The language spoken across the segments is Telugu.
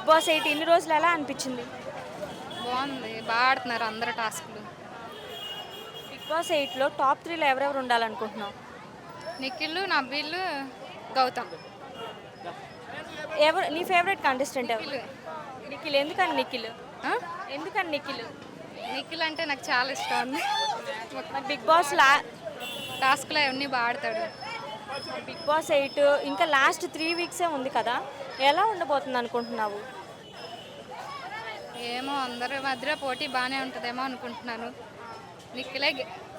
బిగ్ బాస్ 8 ఇన్ని రోజులు ఎలా అనిపించింది? బాగుంది, బాగా ఆడుతున్నారు అందరు టాస్క్లు. బిగ్ బాస్ 8లో టాప్ 3లో ఎవరెవరు ఉండాలనుకుంటున్నావు? నిఖిల్, నబీల్, గౌతమ్. ఎవరు నీ ఫేవరెట్ కంటెస్టెంట్ ఎవరు? నిఖిల్. నిఖిల్. ఎందుకని నిఖిల్? ఆ? ఎందుకని నిఖిల్? నిఖిల్ అంటే నాకు చాలా ఇష్టం ఉంది. మరి టాస్క్లు అవన్నీ బాగా ఆడతాడు. బిగ్ బాస్ 8 ఇంకా లాస్ట్ 3 వీక్సే ఉంది కదా, ఎలా ఉండబోతుంది అనుకుంటున్నావు? ఏమో అందరి మధ్య పోటీ బాగానే ఉంటుందేమో అనుకుంటున్నాను. నిఖిలే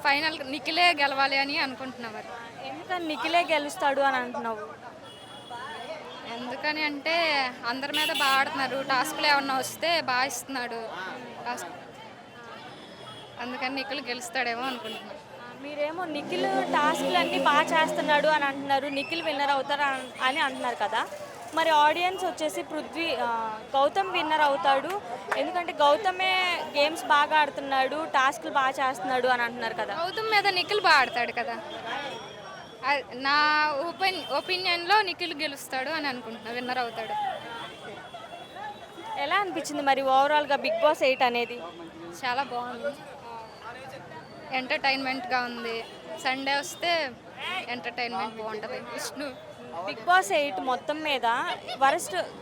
ఫైనల్, నిఖిలే గెలవాలి అని అనుకుంటున్నా. మరి ఎందుకని నిఖిలే గెలుస్తాడు అని అంటున్నావు? ఎందుకని అంటే అందరి మీద బాగా ఆడుతున్నారు, టాస్క్లు ఏమన్నా వస్తే బాగా ఇస్తున్నాడు. టాస్క్ అందుకని నిఖిల్ గెలుస్తాడేమో అనుకుంటున్నాను. మీరేమో నిఖిల్ టాస్క్లు అన్నీ బాగా చేస్తున్నాడు అని అంటున్నారు, నిఖిల్ విన్నర్ అవుతారు అని అంటున్నారు కదా. మరి ఆడియన్స్ వచ్చేసి గౌతమ్ విన్నర్ అవుతాడు, ఎందుకంటే గౌతమే గేమ్స్ బాగా ఆడుతున్నాడు, టాస్క్లు బాగా చేస్తున్నాడు అని అంటున్నారు కదా. గౌతమ్ మీద నిఖిల్ బాగా ఆడతాడు కదా. నా ఒపీనియన్లో నిఖిల్ గెలుస్తాడు అని అనుకుంటున్నా, విన్నర్ అవుతాడు. ఎలా అనిపించింది మరి ఓవరాల్గా బిగ్ బాస్ 8 అనేది? చాలా బాగుంది, ఎంటర్టైన్మెంట్గా ఉంది. సండే వస్తే ఎంటర్టైన్మెంట్ బాగుంటుంది. విష్ణు. బిగ్ బాస్ 8 మొత్తం మీద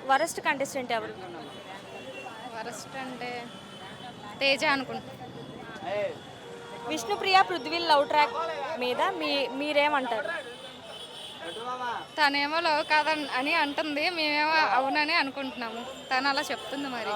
వరస్ట్ కంటెస్టెంట్ ఎవరు? వరస్ట్ అంటే తేజ అనుకుంటున్నా. విష్ణుప్రియ పృథ్వీ లవ్ ట్రాక్ మీద మీరేమంటారు? తనేమో లవ్ కాదని అని అంటుంది, మేమేమో అవునని అనుకుంటున్నాము. తను అలా చెప్తుంది మరి.